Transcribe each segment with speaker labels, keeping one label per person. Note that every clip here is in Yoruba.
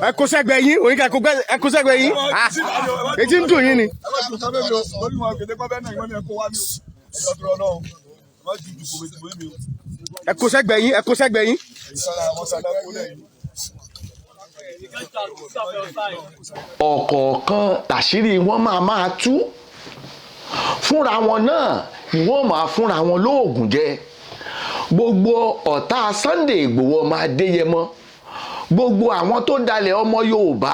Speaker 1: ẹ kó sẹ́gbẹ̀ yín òyìnká ẹ kó sẹ́gbẹ̀ yín etí ń dùn yín ni. ẹ kó sẹ́gbẹ̀ yín ẹ kó sẹ́gbẹ̀ yín.
Speaker 2: ọ̀kọ̀ọ̀kan tàṣírí wọn máa tú fúnra wọn náà ni wọ́n máa fúnra wọn lóògùn jẹ. Gbogbo ọ̀tá Sunday Igboho ọmọ Adéyẹmọ, gbogbo àwọn tó dalẹ̀ ọmọ Yorùbá,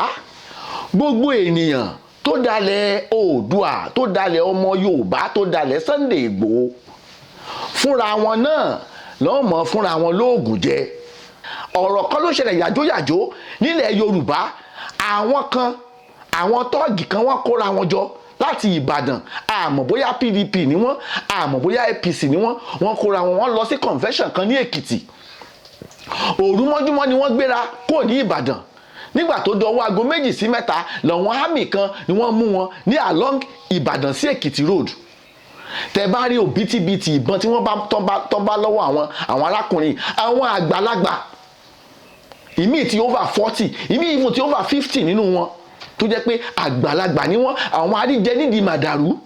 Speaker 2: gbogbo ènìyàn tó dalẹ̀ Oòduà, tó dalẹ̀ ọmọ Yorùbá, tó dalẹ̀ Sunday Igboho, fúnra wọn náà lọ́ọ́ mọ̀ fúnra wọn lóògùn jẹ. Ọ̀rọ̀ kan ló ṣẹlẹ̀ yàjóyàjó nílẹ̀ Yorùbá. Àwọn tọ́ọ̀gì kan wọ́n kóra wọn jọ láti Ìbàdàn, àmọ́ bóyá PDP ni wọ́n, àmọ́ bóyá APC ni wọ́n kóra wọn lọ sí convention kan ní Èkìtì. Òru mọ́júmọ́ ni wọ́n gbéra kó ní Ìbàdàn. Nígbà tó dọwọ́ aago 2 sí 3 lọ́wọ́n àmì kan ni wọ́n mú wọn ní along Ìbàdàn sí Èkìtì road. Tẹ́ bá rí òbítíbitì ìbọn tí wọ́n bá lọ́wọ́ àwọn arákùnrin, àwọn àgbàlagbà, ìmí tí over 40, ìmí even tí over 50 nínú wọn, tó jẹ́ pé àgbàlagbà ni wọ́n, àwọn àríjẹ nídìí màdàrú.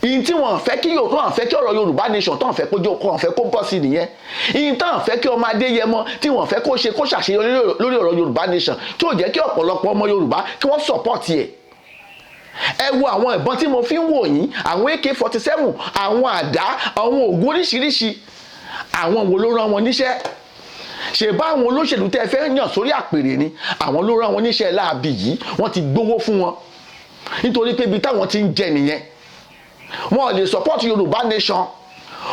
Speaker 2: Ìyìn tí wọ́n fẹ́ kí ọ̀rọ̀ Yorùbá nation tán fẹ́ kó bọ́ sí nìyẹn. Ìyìn tán fẹ́ kí ọmọ Adéyẹmọ tí wọ́n fẹ́ kó ṣàṣeyọrí lórí ọ̀rọ̀ Yorùbá nation, tí ó jẹ́ kí ọ̀pọ̀lọpọ̀ ọmọ Yorùbá kí wọ́n support ẹ̀. Ẹ wo àwọn ìbọn tí mo fi ń wò yín, àwọn AK-47, àwọn àdá, àwọn ògùn oríṣiríṣi, àwọn wo ló rán wọn níṣẹ́? Ṣé bá àwọn olóṣèlú tẹ́ fẹ́ yàn sórí àpèrè ni àwọn ló rán wọn níṣẹ́ láabi yìí? Wọ́n ti gbowó fún wọn nítorí pé ibi táwọn ti ń jẹ nìyẹn. Wọn ò lè support Yorùbá nation,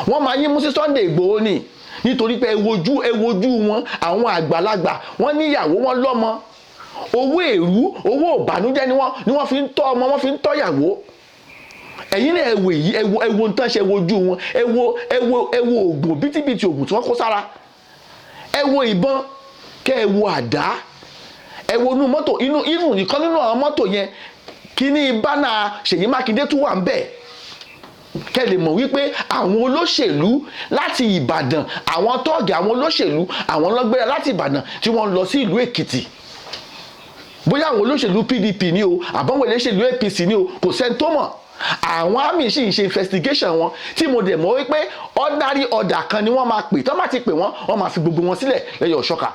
Speaker 2: wọ́n máa yín mú sí Sunday Igboho ni nítorí pé ẹ wojú wọn, àwọn àgbàlagbà, wọ́n níyàwó, wọ́n lọ́mọ. Owó èrú, owó ìbànújẹ́ ni wọ́n fi ń tọ́ ọmọ, wọ́n fi ń tọ́yàwó. Ẹ̀yin náà ẹ wo ń tán ṣe wojú wọn, ẹ wo oògùn bítíbitì oògùn tí wọ́n kó sára. Ẹ wo ìbọn, kẹ́ ẹ wo àdá, ẹ wo inú mọ́tò, inú nìkan nínú àwọn mọ́tò yẹn kíní bánà Ṣèyí Mákindé tún wà ń bẹ̀. Kẹ́ lè mọ̀ wípé àwọn olóṣèlú láti Ìbàdàn, àwọn tọ́ọ̀gì àwọn olóṣèlú, àwọn lọ́gbẹ́rẹ́ láti Ìbàdàn tí wọ́n lọ sí ìlú Èkìtì. Bóyá àwọn olóṣèlú PDP ni o, àbọ̀wọ̀ olóṣèlú APC ni o, kò sẹ́ni tó mọ̀. Àwọn àmì sì ń ṣe investigation wọn tí mo dẹ̀ mọ̀ wípé ordinary order kan ni wọ́n máa pè, tán bá ti pè wọ́n máa fi gbogbo wọn sílẹ̀ lẹ́yọ̀ ọ̀ṣọ́ka.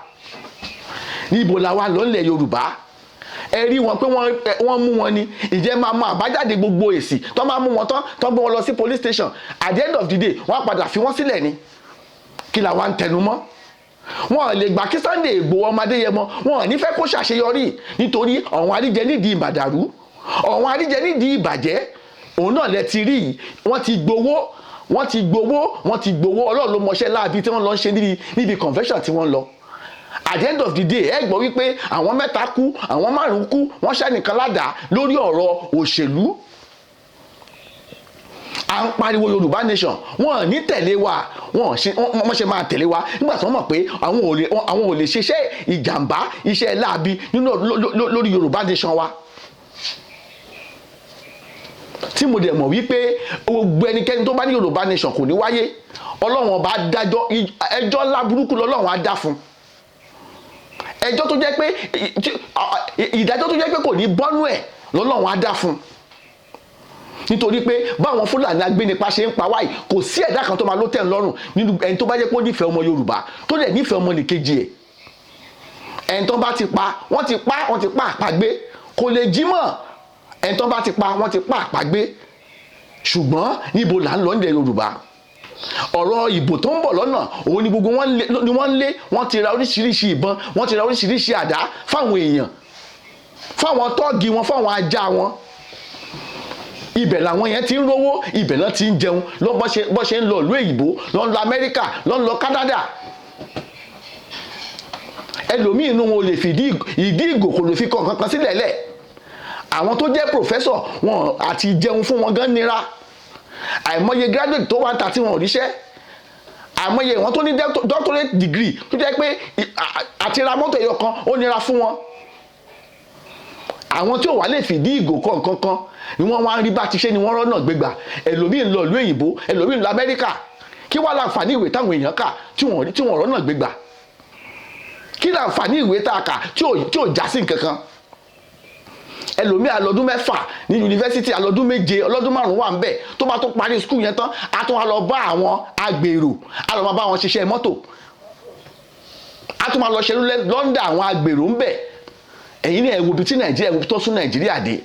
Speaker 2: Níbo la wà lọ́nlẹ̀ Yorùbá? Ẹ rí wọn pé wọ́n mú wọn ni, ìjẹ́ máa mọ àbájáde gbogbo èsì tán máa mú wọn tán gbé wọn lọ sí police station. At the end of the day wọ́n á padà fi wọ́n sílẹ̀ ni. Kí la wá ń tẹnu mọ́? Wọn ò lè gbà kí Sunday Igboho ọmọ Adéyẹmọ, wọn ò ní fẹ́ kó ṣàṣeyọrí nítorí ọ̀wọ́n àríjẹ nídìí ìbàdàrú, ọ̀wọ́n àríjẹ nídìí ìbàjẹ́. Òun náà lẹ ti rí, wọ́n ti gbowó Ọlọ́run ló mọṣẹ́ láabi tí wọ́n lọ ń ṣe níbi convention tí wọ́n lọ. At the end of the day ẹ gbọ́ wípé àwọn 3 kú, àwọn 5 kú, wọ́n ṣẹ́nìkan ládàá lórí ọ̀rọ̀ òṣèlú. À ń pariwo Yorùbá nation, wọn ò ní tẹ̀lé wa, wọ́n ṣe máa tẹ̀lé wa nígbà tí wọ́n mọ̀ pé àwọn ò lè ṣiṣẹ́ ìjàmbá, iṣẹ́ láabi lórí Yorùbá nation wa. Tí mo dẹ̀ mọ̀ wípé gbogbo ẹnikẹ́ni tó bá ní Yorùbá nation kò ní wáyé, Ọlọ́run ọba dájọ́, ẹjọ́ ńlá burúkú lọ́lọ́run á dá fún. Ẹjọ́ tó jẹ́ pé ìdájọ́ tó jẹ́ pé kò ní bọ́nú ẹ̀ lọ́lọ́run á dá fún. Nítorí pé báwọn Fúlàní agbénipa ṣe ń pa wáyé, kò sí ẹ̀dá kan tó máa ló tẹ̀ lọ́rùn nínú ẹni tó bá jẹ́ pé ó nífẹ̀ẹ́ ọmọ Yorùbá tó dẹ̀ nífẹ̀ẹ́ ọmọ nìkejì ẹ̀. Ẹni tó bá ti pa, wọ́n ti pa àpagbé, kò lè jí mọ́. Ẹni tó bá ti pa, wọ́n ti pa àpagbé. Ṣùgbọ́n níbo là ń lọ nílẹ̀ Yorùbá? Ọ̀rọ̀ ìbò tó ń bọ̀ lọ́nà, òun ni gbogbo wọ́n lé, wọ́n ti ra oríṣiríṣi ìbọn, wọ́n ti ra oríṣiríṣi àdá fáwọn èèyàn, fáwọn tọ́ọ̀gì wọn, fáwọn ajá wọn. Ibẹ̀ làwọn yẹn ti ń rówó, ibẹ̀ náà ti ń jẹun, bọ́ ṣe ń lọ ìlú èyìnbó, lọ ń lọ Amẹ́ríkà, lọ ń lọ Canada. Ẹlòmíì inú wọn ò lè fi ìdí ìgò kò lè fi kọ̀ kankan sílẹ̀ lẹ̀. Àwọn tó jẹ́ professor wọn àti jẹun fún wọn gan nira. Àìmọye graduate tó wá ń ta tí wọn ò ríṣẹ́. Àìmọye wọn tó ní doctorate degree tó jẹ́ pé àti ra mọ́tò ẹyọ kan ó nira fún wọn. Àwọn tí ò wá lè fìdí ìgò kọ̀ kankan ni wọ́n wá ń rí bá ti ṣe ni wọ́n rọ́nà gbégbà. Ẹlòmíì ń lọ ìlú èyìnbó, ẹlòmíì ń lọ Amẹ́ríkà. Kí wá láǹfààní ìwé táwọn èèyàn kà tí wọ́n rọ́nà gbégbà? kí ni àǹfààní ìwé tá a kà tí ò já sí nǹkan kan. Ẹlòmíì alọ́dún 6 ní yunifásitì, alọ́dún 7, ọlọ́dún 5 wà ń bẹ̀, tó bá tó parí skul yẹn tán a tún wá lọ bá àwọn agbèrò, a lọ máa bá wọn ṣiṣẹ́ mọ́tò, a tún máa lọ ṣerú lọ́ndà àwọn agbèrò ń bẹ̀. Ẹ̀yin ní ẹ wo ibi tí Nàìjíríà, ẹ wo tó sún Nàìjíríà dé.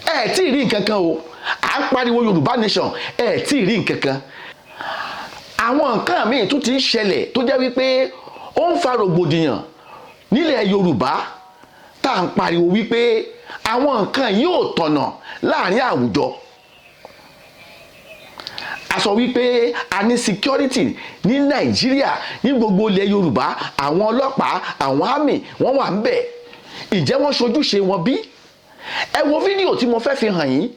Speaker 2: Ẹ tí ì rí nǹkan kan o, à ń pariwo Yorùbá nation, ẹ tí ì rí nǹkan kan. Àwọn nǹkan míì tún ti ń ṣẹlẹ̀ tó jẹ́ wípé ó ń fa rògbòdìyàn nílẹ̀ Yorùbá, tá à ń pariwo wípé àwọn nǹkan yìí ò tọ̀nà láàrin àwùjọ. A sọ wípé a ní security ní Nàìjíríà, ní gbogbo ilẹ̀ Yorùbá, àwọn ọlọ́pàá, àwọn àmì wọ́n wà ń bẹ̀. Ìjẹ́ wọ́n ṣojúṣe wọn bí? Ẹ wo fídíò tí mo fẹ́ fi hàn yín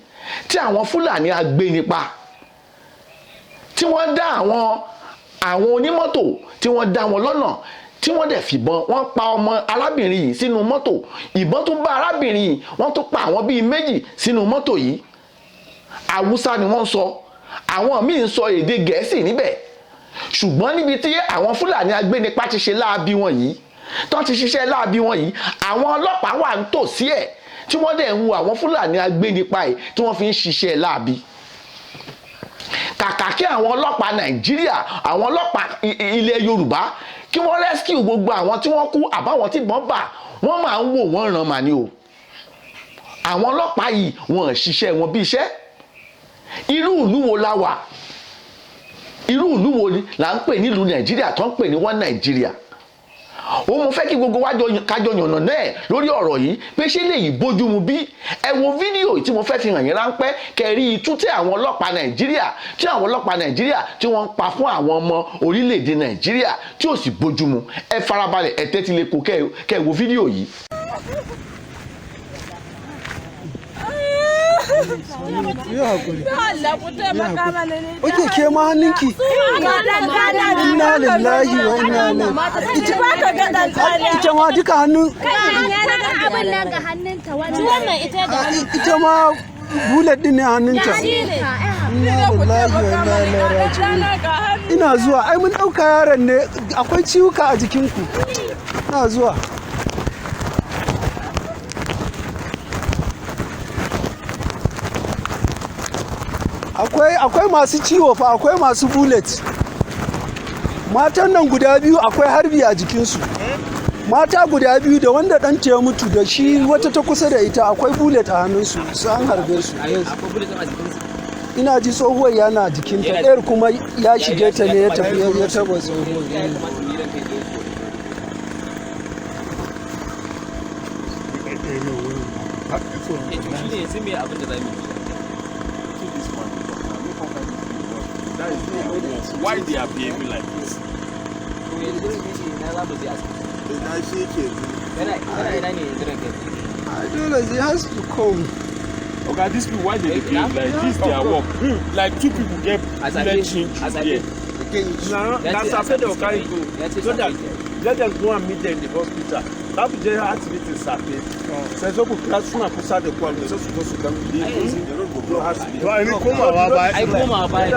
Speaker 2: tí àwọn Fúlàní agbénipa tí wọ́n dá àwọn onímọ́tò tí wọ́n dá wọn lọ́nà, tí wọ́n dẹ̀ fìbọn wọ́n pa ọmọ arábìnrin yìí sínú mọ́tò. Ìbọn tó bá arábìnrin yìí, wọ́n tó pa àwọn bíi 2 sínú mọ́tò yìí. Haúsá ni wọ́n sọ, àwọn míì ń sọ èdè Gẹ̀ẹ́sì níbẹ̀. Ṣùgbọ́n níbi tí àwọn Fúlàní agbénipa ti ṣe láabi wọn yìí, tán ti ṣiṣẹ́ láabi wọn yìí, àwọn ọlọ́pàá wà ń tòsí ẹ̀ tí wọ́n dẹ̀ ń wo àwọn Fúlàní agbénipa yìí tí wọ́n fi ń ṣiṣẹ́ láabi. Kàkà kí àwọn ọlọ́pàá Nàìjíríà, àwọn ọlọ́pàá ilẹ̀ Yorùbá kí wọ́n rescue gbogbo àwọn tí wọ́n kú àbáwọn tí ìbọn bà, wọ́n máa ń wò wọ́n ràn mà ní o. Àwọn ọlọ́pàá yìí wọ́n ṣiṣẹ́ wọn bí iṣẹ́. Irú ìlú wo la wà? Irú ìlú wo là ń pè nílùú Nàìjíríà tó ń pè ní one Nàìjíríà? Ó mo fẹ́ kí gbogbo wa kájọ yànnà náà lórí ọ̀rọ̀ yìí pé ṣé lèyí bójú mu bí? Ẹ wo fídíò tí mo fẹ́ fi hàn yín ráńpẹ́ kẹrí itú tí àwọn ọlọ́pàá Nàìjíríà tí wọ́n ń pa fún àwọn ọmọ orílẹ̀-èdè Nàìjíríà tí ò sì bójú mu. Ẹ farabalẹ̀, ẹ tẹ́tí lè kó kẹ́ wo fídíò yìí.
Speaker 3: Oke ke ma hannunki. Inna lillahi wa inna ilaihi. Ita ma duka hannun. Ita ma bullet din ne hannunta. Inna lillahi wa inna ilaihi raji'un. Ina zuwa, ai mun dauka yaron ne, akwai ciwuka a jikinku. Ina zuwa. Akwai masu ciwo fa, akwai masu bullet. Matan nan guda biyu akwai harbi a jikinsu. Mata guda biyu da wanda ɗanta ya mutu da shi wata ta kusa da ita akwai bullet a hannunsu, su an harbe su. Ina ji tsohuwar yana jikinta, ɗayar kuma ya shige ta ne ya tafi ya taba tsohuwar.
Speaker 4: Why they are behaving like this?
Speaker 3: I don't know, he has to come.
Speaker 4: Okay, these people, why they behave like this? Their work. Like 2 people get bullet change there.
Speaker 5: That's after they will carry go. So that let them go and meet them in the hospital. That will just activate the survey. So so people class soon and start the call. So supposed to come in the road go has to be.
Speaker 4: Well, I mean, come on, buy.
Speaker 5: I come and buy.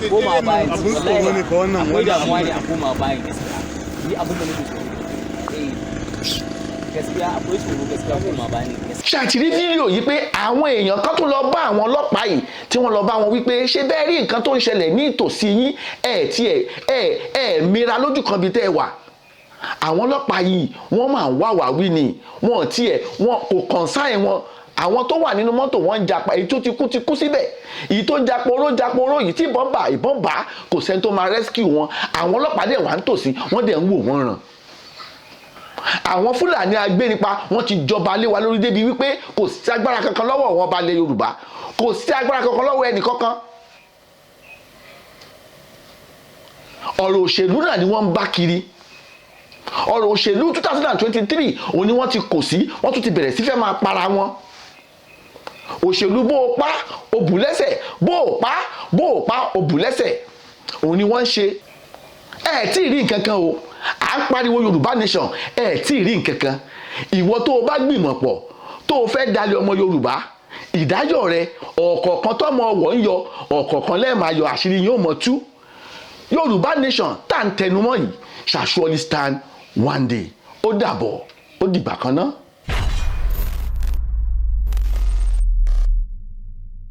Speaker 5: Come and buy.
Speaker 4: Abun tsoro ne fa wannan
Speaker 5: Wai da wani a koma bayan gaskiya. Ni abun da nake so. Gaskiya akwai tsoro gaskiya koma bayan gaskiya.
Speaker 2: Ṣàtìrí fídíò yìí pé àwọn èèyàn kan tún lọ bá àwọn ọlọ́pàá yìí tí wọ́n lọ bá wọn wípé ṣé bẹ́ẹ̀ rí nǹkan tó ń ṣẹlẹ̀ ní ìtòsí yín ẹ̀ mira lójú kan bí tẹ́ ẹ wà. Àwọn ọlọ́pàá yìí wọ́n máa ń wá wàwí ni wọn kò kọ̀ǹsáìn wọn. Àwọn tó wà nínú mọ́tò wọn ń japa, èyí tó ti kú síbẹ̀, èyí tó japoró yìí tí ìbọn bá kò sẹ́ni tó máa rescue wọn. Àwọn ọlọ́pàá dẹ̀ wà ń tòsí, wọ́n dẹ̀ ń wò wọ́n ràn. Àwọn Fúlàní agbénipa wọ́n ti jọba lé wa lórí débi wípé kò sí agbára kankan lọ́wọ́ wọn balẹ̀ Yorùbá, kò sí agbára kankan lọ́wọ́ ẹnì kankan. Ọ̀rọ̀ òṣèlú náà ni wọ́n ń bá kiri. Ọ̀rọ̀ òṣèlú 2023 òun ni wọ́n ti kò sí, wọ́n tún ti bẹ̀rẹ̀ sí fẹ́ máa para wọn. Òṣèlú bó o pa o bù lẹ́sẹ̀, bó o pa o bù lẹ́sẹ̀, òun ni wọ́n ń ṣe. Ẹ tí ì rí nǹkan kan o, à ń pariwo Yorùbá nation, ẹ tí ì rí nǹkan kan. Ìwọ tó o bá gbìmọ̀ pọ̀ tó o fẹ́ dalẹ̀ ọmọ Yorùbá, ìdájọ́ rẹ ọ̀kọ̀ọ̀kan tọ́mọ ọwọ́ ń yọ, ọ̀kọ̀ọ̀kan lẹ́ẹ̀ máa yọ, àṣírí yóò mọ̀ tú. Yorùbá nation tá à ń tẹnumọ́ yìí shall surely stand one day. Ó dàbọ̀, ó dìgbà kan náà.